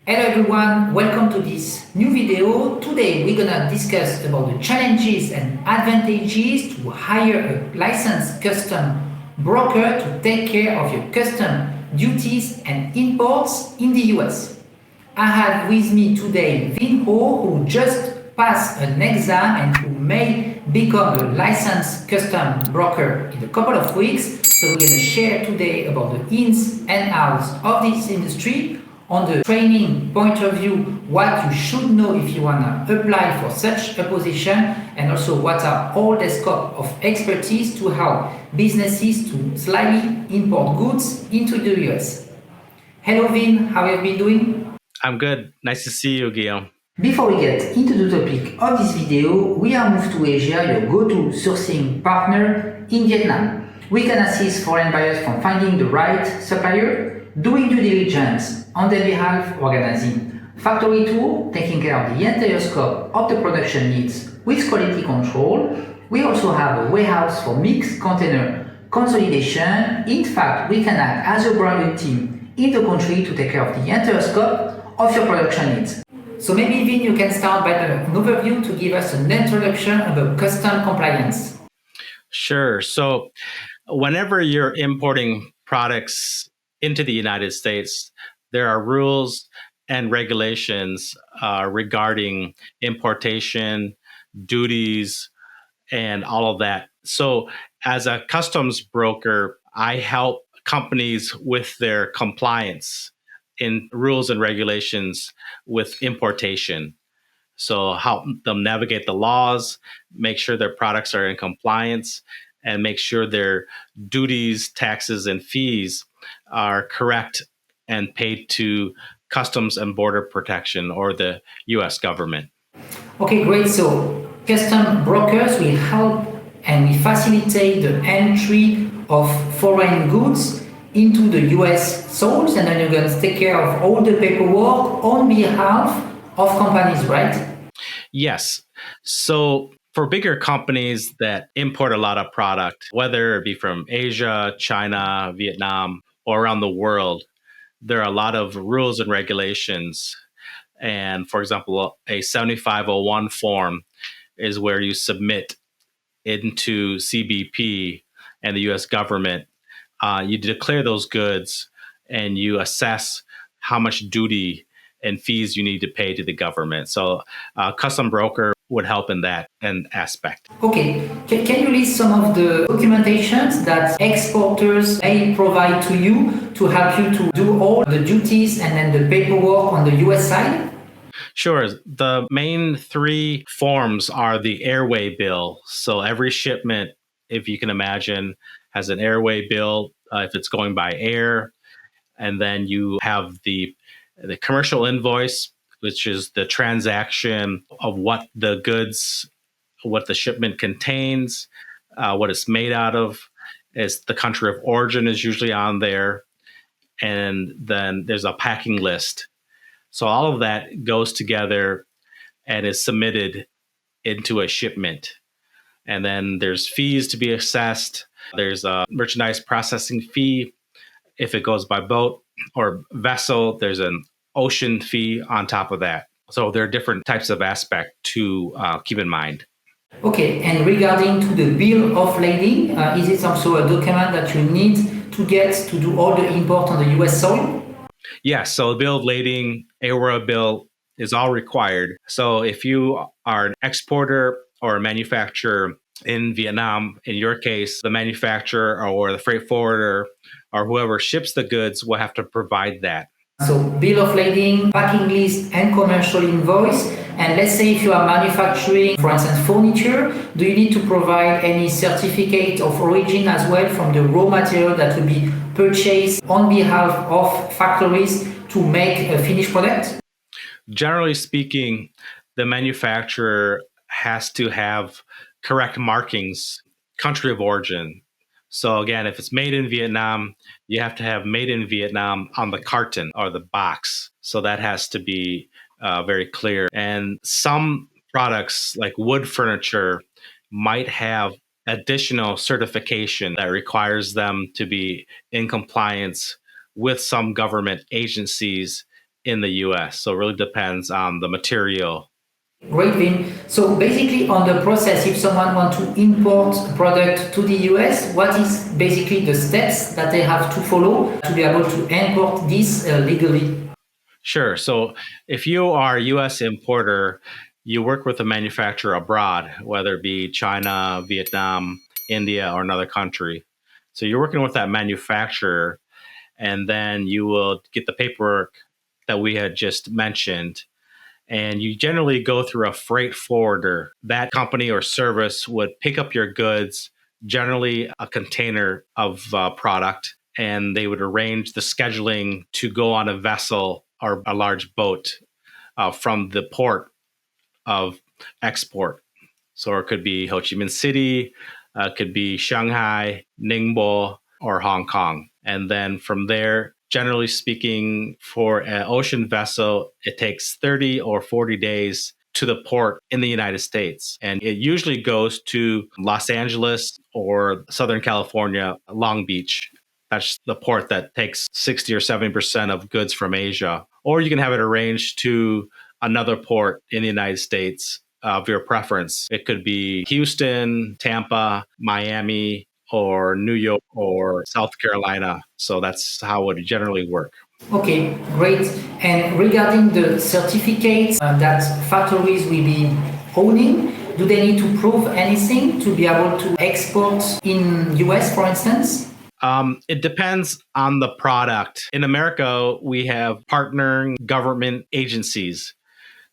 Hello everyone, welcome to this new video. Today we're gonna discuss about the challenges and advantages to hire a licensed custom broker to take care of your custom duties and imports in the US. I have with me today Vinh, who just passed an exam and who may become a licensed custom broker in a couple of weeks. So we're gonna share today about the ins and outs of this industry on the training point of view, what you should know if you want to apply for such a position, and also what are all the scope of expertise to help businesses to slightly import goods into the US. Hello Vin, how have you been doing? I'm good. Nice to see you, Guillaume. Before we get into the topic of this video, we are moved to Asia, your go-to sourcing partner in Vietnam. We can assist foreign buyers from finding the right supplier, doing due diligence on their behalf, organizing factory tour, taking care of the entire scope of the production needs with quality control. We also have a warehouse for mixed container consolidation. In fact, we can act as a branded team in the country to take care of the entire scope of your production needs. So maybe Vin, you can start by an overview to give us an introduction about custom compliance. Sure. So whenever you're importing products into the United States, there are rules and regulations regarding importation, duties, and all of that. So as a customs broker, I help companies with their compliance in rules and regulations with importation. So help them navigate the laws, make sure their products are in compliance, and make sure their duties, taxes, and fees are correct and paid to Customs and Border Protection or the U.S. government. Okay, great. So custom brokers will help and we facilitate the entry of foreign goods into the US soils, and then you're going to take care of all the paperwork on behalf of companies, right? Yes. So for bigger companies that import a lot of product, whether it be from Asia, China, Vietnam, or around the world, there are a lot of rules and regulations. And for example, a 7501 form is where you submit into CBP and the US government. You declare those goods and you assess how much duty and fees you need to pay to the government. So a custom broker would help in that aspect. Okay, can you list some of the documentations that exporters may provide to you to help you to do all the duties and then the paperwork on the US side? Sure. The main three forms are the airway bill. So every shipment, if you can imagine, has an airway bill if it's going by air. And then you have the commercial invoice, which is the transaction of what the goods, what the shipment contains, what it's made out of. Is the country of origin is usually on there. And then there's a packing list. So all of that goes together and is submitted into a shipment. And then there's fees to be assessed. There's a merchandise processing fee if it goes by boat or vessel. There's an ocean fee on top of that. So there are different types of aspect to keep in mind. Okay, and regarding to the bill of lading, is it also a document that you need to get to do all the import on the US soil? Yes, so the bill of lading, AORA bill is all required. So if you are an exporter or a manufacturer in Vietnam, in your case, the manufacturer or the freight forwarder or whoever ships the goods will have to provide that. So bill of lading, packing list, and commercial invoice. And let's say if you are manufacturing, for instance, furniture, do you need to provide any certificate of origin as well from the raw material that will be purchased on behalf of factories to make a finished product? Generally speaking, the manufacturer has to have correct markings, country of origin. So again, if it's made in Vietnam, you have to have made in Vietnam on the carton or the box. So that has to be very clear. And some products like wood furniture might have additional certification that requires them to be in compliance with some government agencies in the US. So it really depends on the material. Great, Vinh. So basically on the process, if someone wants to import a product to the US, what is basically the steps that they have to follow to be able to import this legally? Sure. So if you are a US importer, you work with a manufacturer abroad, whether it be China, Vietnam, India, or another country. So you're working with that manufacturer, and then you will get the paperwork that we had just mentioned. And you generally go through a freight forwarder. That company or service would pick up your goods, generally a container of product, and they would arrange the scheduling to go on a vessel or a large boat from the port of export. So it could be Ho Chi Minh City, could be Shanghai, Ningbo, or Hong Kong. And then from there, generally speaking, for an ocean vessel, it takes 30 or 40 days to the port in the United States. And it usually goes to Los Angeles or Southern California, Long Beach. That's the port that takes 60 or 70% of goods from Asia. Or you can have it arranged to another port in the United States of your preference. It could be Houston, Tampa, Miami, or New York or South Carolina. So that's how it would generally work. Okay, great. And regarding the certificates that factories will be owning, do they need to prove anything to be able to export in US, for instance? It depends on the product. In America, we have partnering government agencies.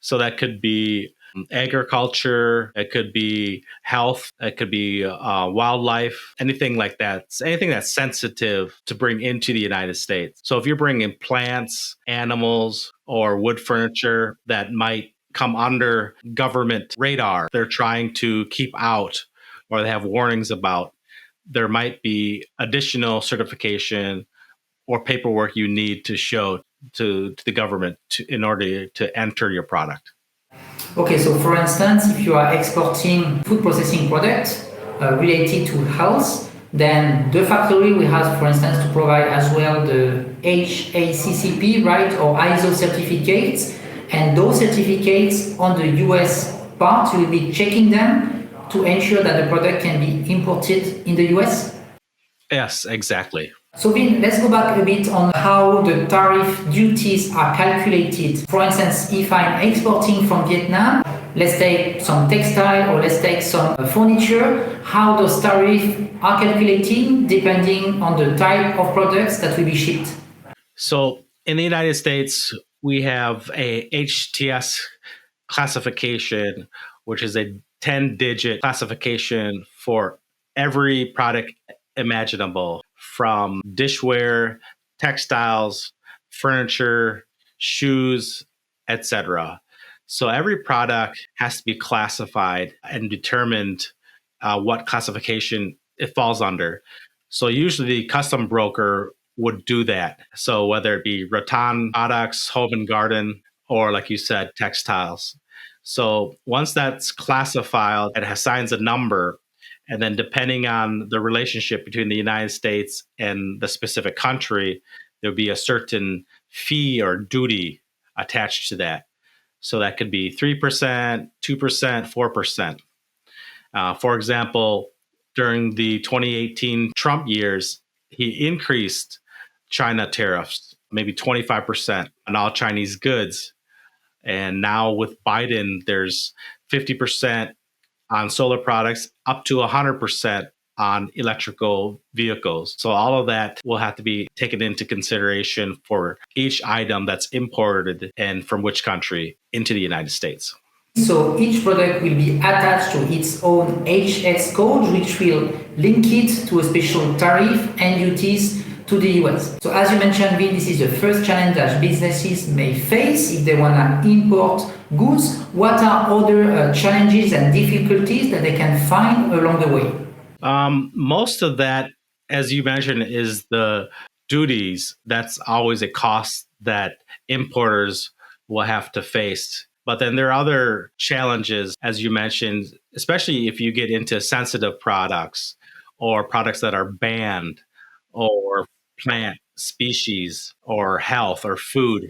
So that could be agriculture, it could be health, it could be wildlife, anything like that. Anything that's sensitive to bring into the United States. So if you're bringing plants, animals, or wood furniture that might come under government radar, they're trying to keep out or they have warnings about, there might be additional certification or paperwork you need to show to the government in order to enter your product. Okay, so for instance, if you are exporting food processing products related to health, then the factory will have, for instance, to provide as well the HACCP, right, or ISO certificates. And those certificates on the US part, you will be checking them to ensure that the product can be imported in the US? Yes, exactly. So Vinh, let's go back a bit on how the tariff duties are calculated. For instance, if I'm exporting from Vietnam, let's take some textile or let's take some furniture, how those tariffs are calculated depending on the type of products that will be shipped. So in the United States, we have a HTS classification, which is a 10-digit classification for every product imaginable, from dishware, textiles, furniture, shoes, etc. So every product has to be classified and determined what classification it falls under. So usually the custom broker would do that. So whether it be rattan products, home and garden, or like you said, textiles. So once that's classified, it assigns a number. And then depending on the relationship between the United States and the specific country, there'll be a certain fee or duty attached to that. So that could be 3%, 2%, 4%. For example, during the 2018 Trump years, he increased China tariffs, maybe 25% on all Chinese goods. And now with Biden, there's 50% on solar products, up to 100% on electrical vehicles. So all of that will have to be taken into consideration for each item that's imported and from which country into the United States. So each product will be attached to its own HS code, which will link it to a special tariff and duties to the US. So as you mentioned, Vinh, this is the first challenge that businesses may face if they want to import goods. What are other challenges and difficulties that they can find along the way? Most of that, as you mentioned, is the duties. That's always a cost that importers will have to face. But then there are other challenges, as you mentioned, especially if you get into sensitive products or products that are banned or plant species or health or food.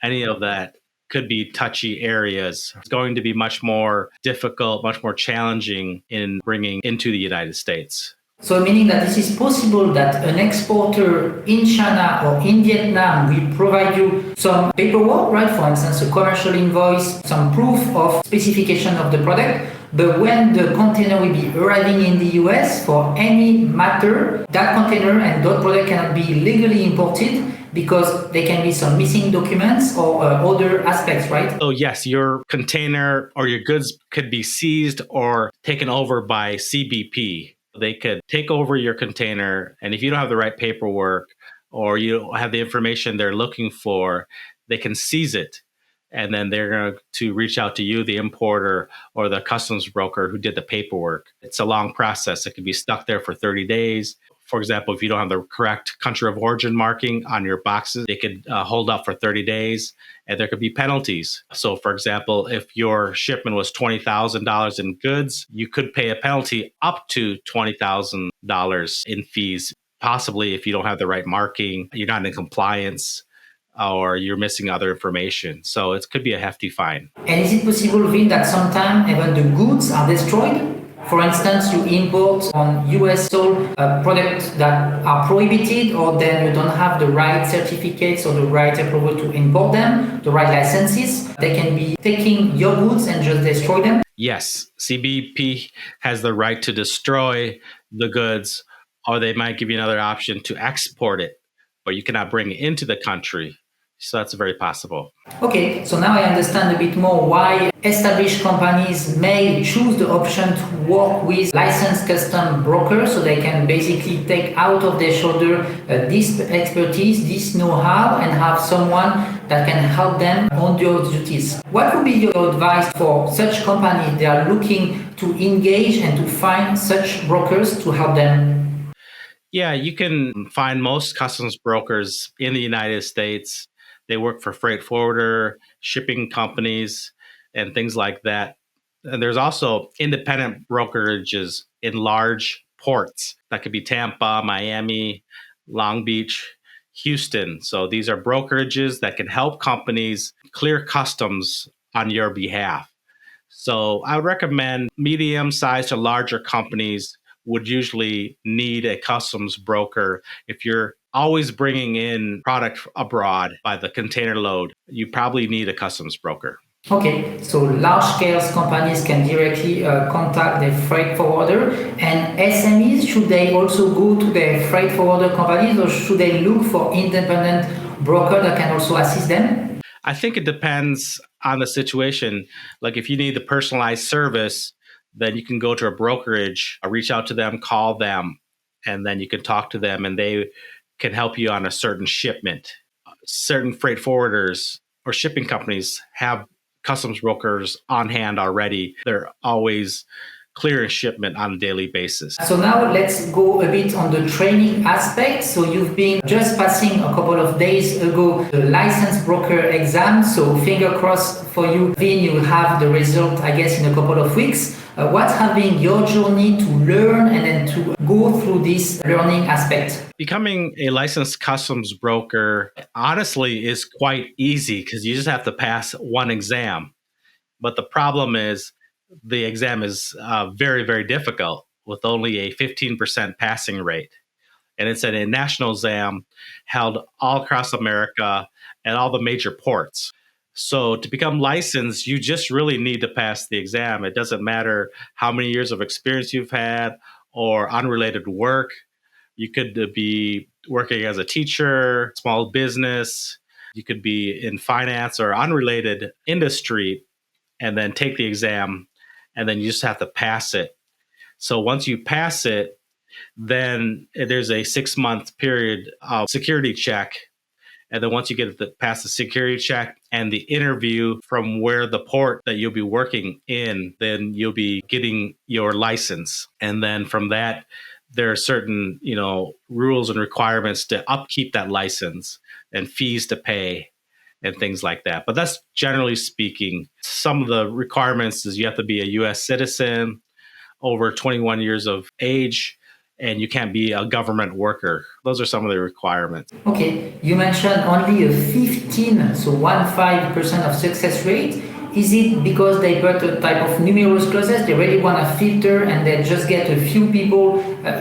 any of that could be touchy areas. It's going to be much more difficult, much more challenging in bringing into the United States. So meaning that this is possible that an exporter in China or in Vietnam will provide you some paperwork, right? For instance, a commercial invoice, some proof of specification of the product. But when the container will be arriving in the US for any matter, that container and that product cannot be legally imported because there can be some missing documents or other aspects, right? So yes, your container or your goods could be seized or taken over by CBP. They could take over your container, and if you don't have the right paperwork or you don't have the information they're looking for, they can seize it. And then they're going to reach out to you, the importer, or the customs broker who did the paperwork. It's a long process. It could be stuck there for 30 days. For example, if you don't have the correct country of origin marking on your boxes, they could hold up for 30 days, and there could be penalties. So, for example, if your shipment was $20,000 in goods, you could pay a penalty up to $20,000 in fees, possibly if you don't have the right marking, you're not in compliance, or you're missing other information. So it could be a hefty fine. And is it possible, Vinh, that sometimes even the goods are destroyed? For instance, you import on US soil products that are prohibited, or then you don't have the right certificates or the right approval to import them, the right licenses. They can be taking your goods and just destroy them. Yes, CBP has the right to destroy the goods, or they might give you another option to export it, but you cannot bring it into the country. So that's very possible. Okay, so now I understand a bit more why established companies may choose the option to work with licensed custom brokers, so they can basically take out of their shoulder this expertise, this know-how, and have someone that can help them on those duties. What would be your advice for such companies that are looking to engage and to find such brokers to help them? Yeah, you can find most customs brokers in the United States. They work for freight forwarder, shipping companies, and things like that. And there's also independent brokerages in large ports. That could be Tampa, Miami, Long Beach, Houston. So these are brokerages that can help companies clear customs on your behalf. So I would recommend medium-sized to larger companies would usually need a customs broker. If you're always bringing in product abroad by the container load, you probably need a customs broker. Okay, so large-scale companies can directly contact the freight forwarder, and SMEs, should they also go to the freight forwarder companies, or should they look for independent broker that can also assist them? I think it depends on the situation. Like if you need the personalized service, then you can go to a brokerage, reach out to them, call them, and then you can talk to them and they can help you on a certain shipment. Certain freight forwarders or shipping companies have customs brokers on hand already. They're always clearing shipment on a daily basis. So now let's go a bit on the training aspect. So you've been just passing a couple of days ago the license broker exam. So finger crossed for you, Vinh, you will have the result, I guess, in a couple of weeks. What has been your journey to learn and then to go through this learning aspect? Becoming a licensed customs broker, honestly, is quite easy because you just have to pass one exam. But the problem is the exam is very, very difficult with only a 15% passing rate. And it's a national exam held all across America at all the major ports. So to become licensed, you just really need to pass the exam. It doesn't matter how many years of experience you've had or unrelated work. You could be working as a teacher, small business. You could be in finance or unrelated industry and then take the exam, and then you just have to pass it. So once you pass it, then there's a 6-month period of security check. And then once you get past the security check and the interview from where the port that you'll be working in, then you'll be getting your license. And then from that, there are certain, rules and requirements to upkeep that license and fees to pay and things like that. But that's generally speaking. Some of the requirements is you have to be a U.S. citizen, over 21 years of age, and you can't be a government worker. Those are some of the requirements. Okay, you mentioned only a 15, so 15% of success rate. Is it because they put a type of numerous clauses, they really want to filter and they just get a few people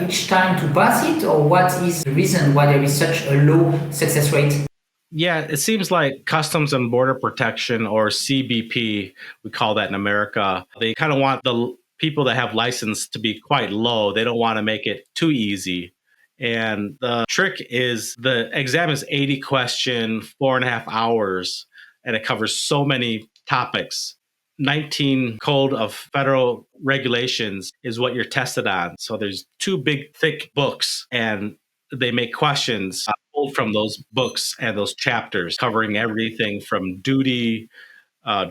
each time to pass it? Or what is the reason why there is such a low success rate? Yeah, it seems like Customs and Border Protection, or CBP, we call that in America. They kind of want the people that have license to be quite low. They don't want to make it too easy. And the trick is the exam is 80 question, 4.5 hours, and it covers so many topics. 19 Code of Federal Regulations is what you're tested on. So there's 2 big, thick books, and they make questions pulled from those books and those chapters, covering everything from duty,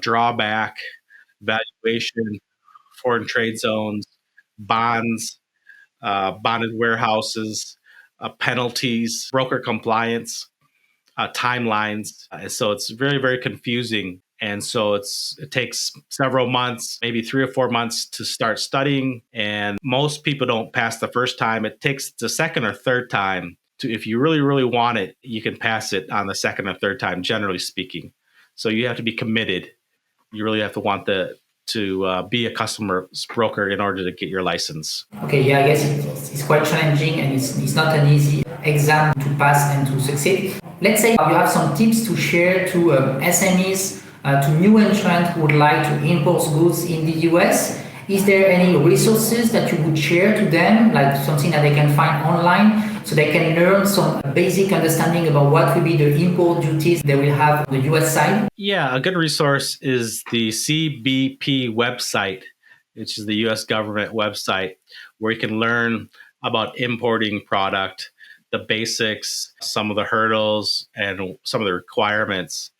drawback, valuation, foreign trade zones, bonds, bonded warehouses, penalties, broker compliance, timelines. So it's very, very confusing. And so it takes several months, maybe 3 or 4 months to start studying. And most people don't pass the first time. It takes the second or third time to, if you really, really want it, you can pass it on the second or third time, generally speaking. So you have to be committed. You really have to want to be a customs broker in order to get your license. Okay, yeah, I guess it's quite challenging and it's not an easy exam to pass and to succeed. Let's say you have some tips to share to SMEs, to new entrants who would like to import goods in the US. Is there any resources that you would share to them, like something that they can find online, so they can learn some basic understanding about what will be the import duties they will have on the US side? Yeah, a good resource is the CBP website, which is the U.S. government website, where you can learn about importing product, the basics, some of the hurdles, and some of the requirements.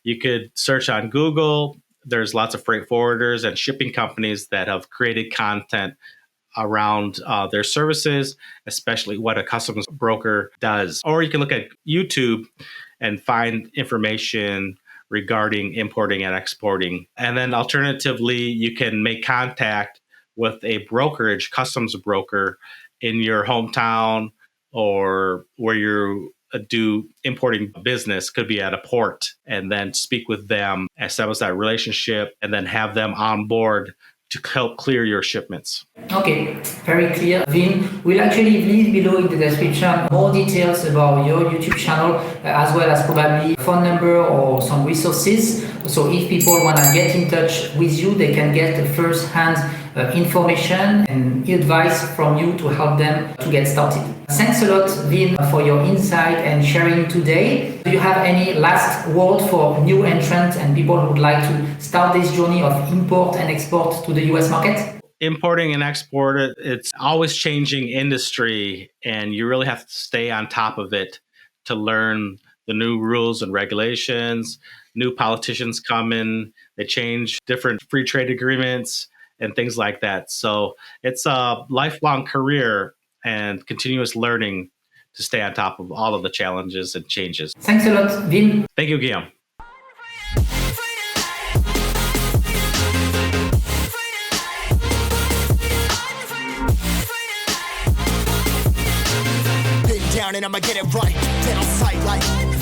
You could search on Google. There's lots of freight forwarders and shipping companies that have created content around their services, especially what a customs broker does. Or you can look at YouTube and find information regarding importing and exporting. And then alternatively, you can make contact with a brokerage, customs broker in your hometown or where you do importing business, could be at a port, and then speak with them, establish that relationship, and then have them on board to help clear your shipments. Okay, very clear. Vinh, we'll actually leave below in the description more details about your YouTube channel, as well as probably a phone number or some resources. So if people want to get in touch with you, they can get first-hand information and advice from you to help them to get started. Thanks a lot, Vinh, for your insight and sharing today. Do you have any last word for new entrants and people who would like to start this journey of import and export to the US market? Importing and export, it's always changing industry, and you really have to stay on top of it to learn the new rules and regulations. New politicians come in, they change different free trade agreements and things like that. So it's a lifelong career and continuous learning to stay on top of all of the challenges and changes. Thanks a lot, Vinh. Thank you, Guillaume. Been down and I'ma get it right. Dead on sight like